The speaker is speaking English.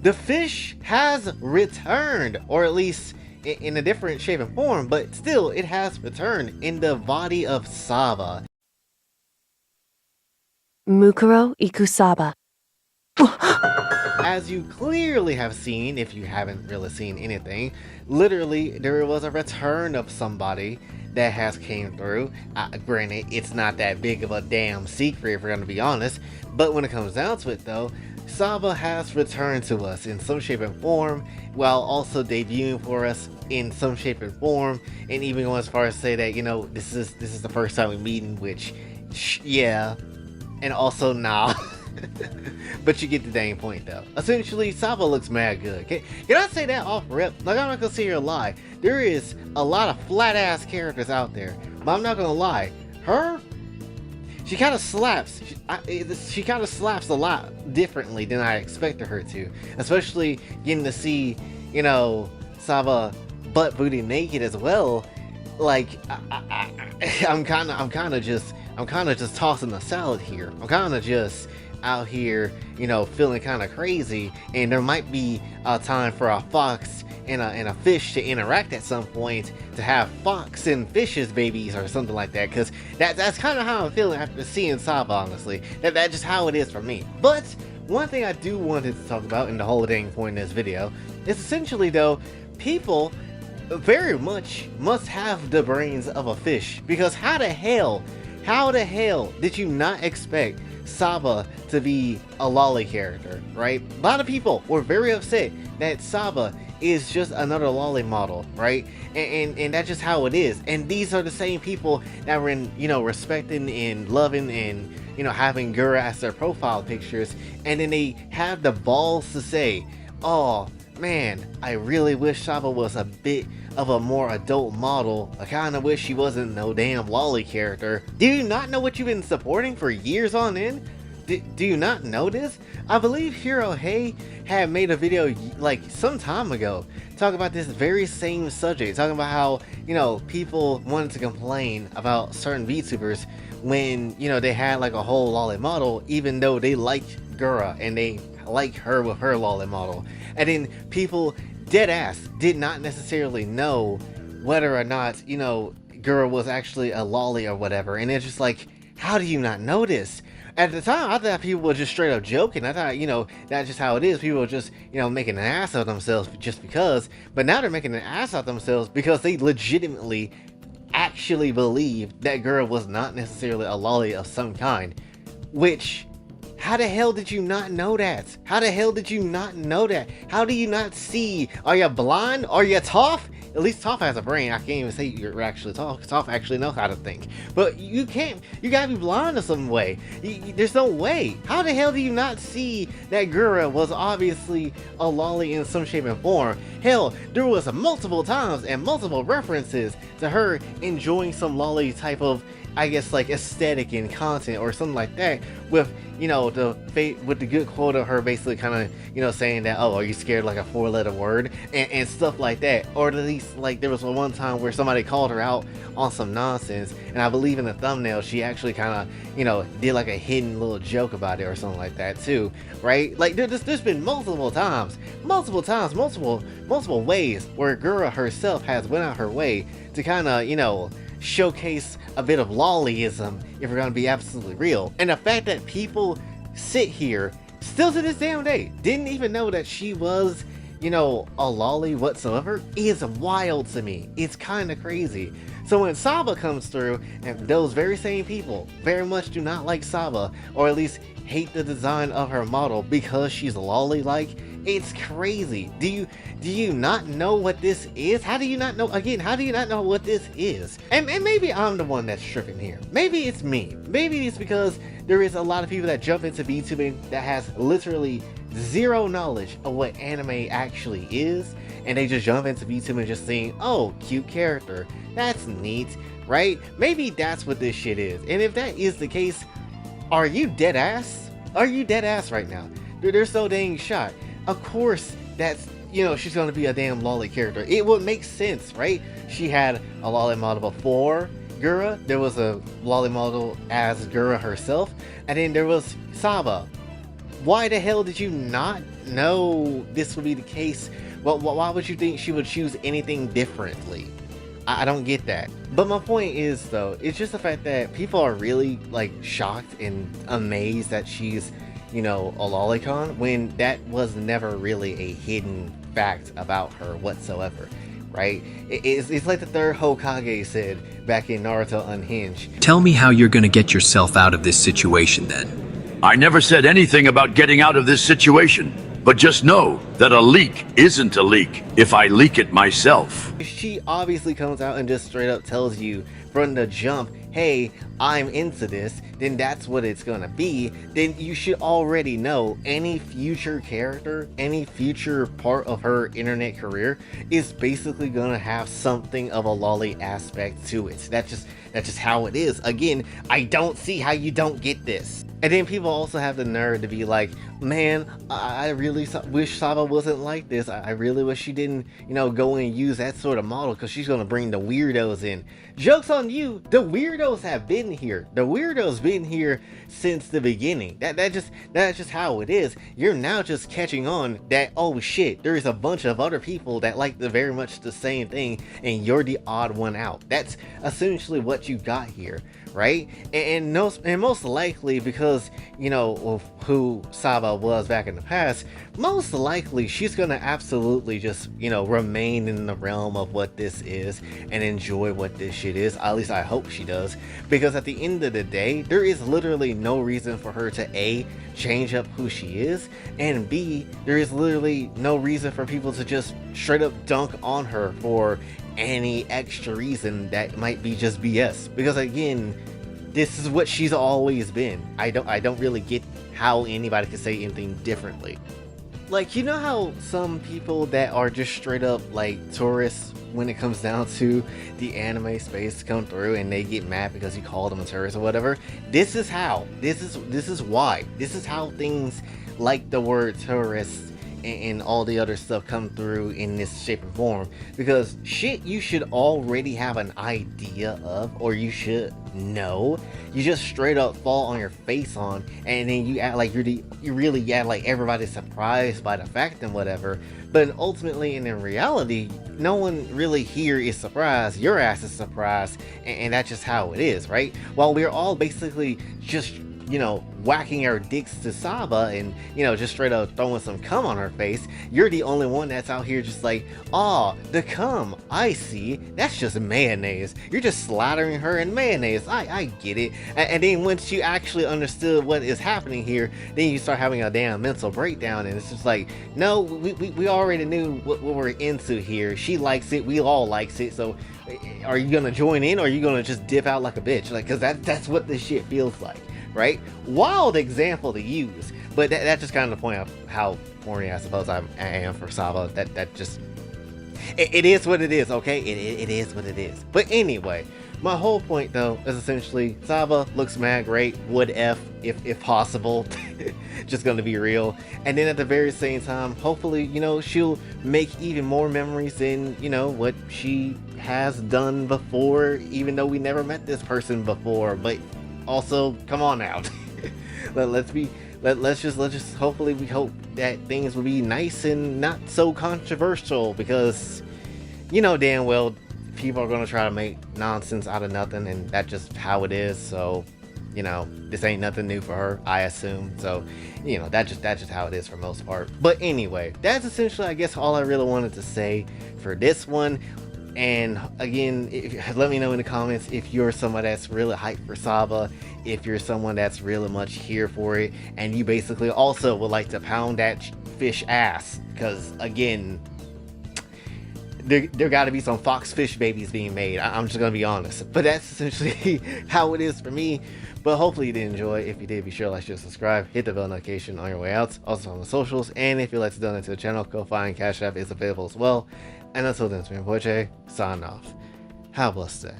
the fish has returned, or at least in a different shape and form, but still it has returned in the body of Saba. Mukuro iku Saba. As you clearly have seen, if you haven't really seen anything, literally there was a return of somebody that has came through. Granted, it's not that big of a damn secret if we're gonna be honest, but when it comes down to it though, Saba has returned to us in some shape and form, while also debuting for us in some shape and form, and even going as far as say that, you know, this is the first time we meeting, which, yeah, and also nah. But you get the dang point though. Essentially, Saba looks mad good. Can I say that off rip? Like, I'm not gonna sit here and lie. There is a lot of flat ass characters out there, but I'm not gonna lie. Her, she kind of slaps. She kind of slaps a lot differently than I expected her to. Especially getting to see, you know, Saba butt booty naked as well. Like, I'm kind of just tossing the salad here. I'm kind of just out here, you know, feeling kind of crazy, and there might be a time for a fox and a fish to interact at some point, to have fox and fishes babies or something like that, because that's kind of how I'm feeling after seeing Saba, honestly. That's just how it is for me. But one thing I do want to talk about in the whole dang point in this video is essentially though, people very much must have the brains of a fish, because how the hell did you not expect Saba to be a Loli character, right? A lot of people were very upset that Saba is just another Loli model, right? And that's just how it is. And these are the same people that were in, you know, respecting and loving and, you know, having Gura as their profile pictures, and then they have the balls to say, oh man, I really wish Saba was a bit of a more adult model. I kinda wish she wasn't no damn Loli character. Do you not know what you've been supporting for years on end? Do you not know this? I believe Hiro Hey had made a video like some time ago talking about this very same subject, talking about how, you know, people wanted to complain about certain VTubers when, you know, they had like a whole Loli model, even though they liked Gura and they like her with her Loli model. And then people dead ass did not necessarily know whether or not, you know, Gura was actually a Loli or whatever. And it's just like, how do you not know this? At the time, I thought people were just straight up joking. I thought, you know, that's just how it is. People were just, you know, making an ass of themselves just because. But now they're making an ass of themselves because they legitimately actually believe that Gura was not necessarily a Loli of some kind. Which, how the hell did you not know that? How the hell did you not know that? How do you not see? Are you blind? Are you Toph? At least Toph has a brain. I can't even say you're actually Toph, because Toph actually knows how to think. But you can't, you gotta be blind in some way. There's no way. How the hell do you not see that Gura was obviously a Loli in some shape and form? Hell, there was multiple times and multiple references to her enjoying some Loli type of, I guess, like aesthetic and content or something like that, with, you know, with the good quote of her basically kind of, you know, saying that, oh, are you scared, like a 4-letter word and stuff like that. Or at least, like, there was one time where somebody called her out on some nonsense, and I believe in the thumbnail she actually kind of, you know, did like a hidden little joke about it or something like that too, right? Like, there's been multiple ways where Gura herself has went out her way to kind of, you know, showcase a bit of Loliism, if we're gonna be absolutely real. And the fact that people sit here still to this damn day didn't even know that she was, you know, a Loli whatsoever is wild to me. It's kind of crazy. So when Saba comes through, and those very same people very much do not like Saba, or at least hate the design of her model because she's Loli-like, it's crazy. Do you not know what this is? How do you not know? Again, how do you not know what this is? And maybe I'm the one that's tripping here. Maybe it's me. Maybe it's because there is a lot of people that jump into VTubing that has literally zero knowledge of what anime actually is, and they just jump into VTubing just saying, oh, cute character, that's neat, right? Maybe that's what this shit is. And if that is the case, are you dead ass? Are you dead ass right now? They're so dang shot. Of course, that's, you know, she's gonna be a damn Loli character. It would make sense, right? She had a Loli model before Gura. There was a Loli model as Gura herself, and then there was Saba. Why the hell did you not know this would be the case. Well, why would you think she would choose anything differently? I don't get that. But my point is, though, it's just the fact that people are really like shocked and amazed that she's, a lolicon, when that was never really a hidden fact about her whatsoever, right? It's like the third Hokage said back in Naruto Unhinged. Tell me how you're gonna get yourself out of this situation then. I never said anything about getting out of this situation, but just know that a leak isn't a leak if I leak it myself. She obviously comes out and just straight up tells you from the jump, hey, I'm into this, then that's what it's gonna be. Then you should already know any future character, any future part of her internet career is basically gonna have something of a lolly aspect to it. That's just how it is. Again, I don't see how you don't get this. And then people also have the nerve to be like, man, I really wish Saba wasn't like this. I really wish she didn't, go and use that sort of model because she's going to bring the weirdos in. Joke's on you. The weirdos have been here. The weirdos been here since the beginning. That's just how it is. You're now just catching on that, oh shit, there's a bunch of other people that like very much the same thing and you're the odd one out. That's essentially what you got here. Right? And most likely because, of who Saba was back in the past, most likely she's going to absolutely just, remain in the realm of what this is and enjoy what this shit is. At least I hope she does. Because at the end of the day, there is literally no reason for her to A, change up who she is, and B, there is literally no reason for people to just straight up dunk on her for any extra reason that might be just BS. Because again, this is what she's always been. I don't really get how anybody could say anything differently. Like, how some people that are just straight up like tourists when it comes down to the anime space come through and they get mad because you call them a tourist or whatever. This is how. This is why. This is how things like the word tourist and all the other stuff come through in this shape and form, because shit you should already have an idea of, or you should know. You just straight up fall on your face on, and then you act like you really act like everybody's surprised by the fact and whatever. But ultimately and in reality, no one really here is surprised. Your ass is surprised, and that's just how it is, right? While we're all basically just whacking our dicks to Saba and, just straight up throwing some cum on her face, you're the only one that's out here just like, oh, the cum, I see, that's just mayonnaise. You're just slathering her in mayonnaise. I get it. And then once you actually understood what is happening here, then you start having a damn mental breakdown, and it's just like, no, we already knew what we're into here. She likes it, we all likes it, so are you gonna join in, or are you gonna just dip out like a bitch? Like, because that's what this shit feels like. Right? Wild example to use, but that's just kind of the point of how horny I suppose I am for Saba. That just it is what it is, okay? It is what it is. But anyway, my whole point though is essentially Saba looks mad great, would if possible, just gonna be real. And then at the very same time, hopefully, she'll make even more memories than, what she has done before, even though we never met this person before. But also, come on out. let's just hopefully we hope that things will be nice and not so controversial, because damn well people are going to try to make nonsense out of nothing, and that's just how it is. So this ain't nothing new for her, I assume. So that's just how it is for most part. But anyway, that's essentially, I guess, all I really wanted to say for this one. And again, let me know in the comments if you're someone that's really hyped for Saba, if you're someone that's really much here for it, and you basically also would like to pound that fish ass, because again, there got to be some fox fish babies being made. I'm just gonna be honest, but that's essentially how it is for me. But hopefully you did enjoy. If you did, be sure to like, share, subscribe, hit the bell notification on your way out, also on the socials, and if you'd like to donate to the channel, Kofi and Cash App is available as well. And until then, it's me, Boy J, sign off. Have a blessed day.